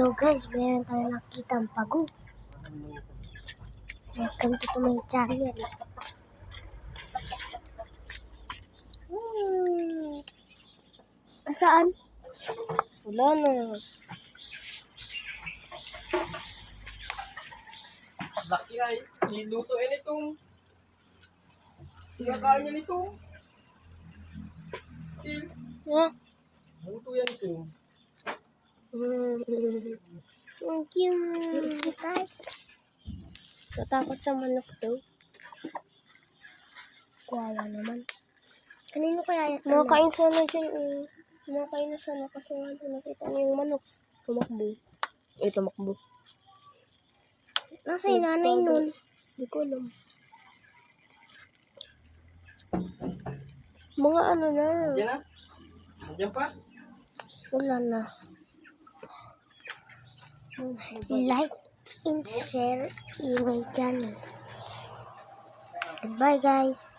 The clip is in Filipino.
So guys, meron tayo nakitang pago. Welcome to my channel. Saan? Wala na. Laki ay, nilutuin itong. Kaya niya nito. Sil, Ha? luto yan ito. Thank you. Natakot sa manok to. Kuwawa naman. Kanino kaya yan? Kumakain sana dyan. Kumakain na sana kasi nga nakita niyo yung manok. Tumakbo. Tumakbo. Nasa yung nanay nun? Hindi ko alam. Mga ano na. Diyan na? Diyan pa? Wala na. Like and share in my channel. Goodbye guys.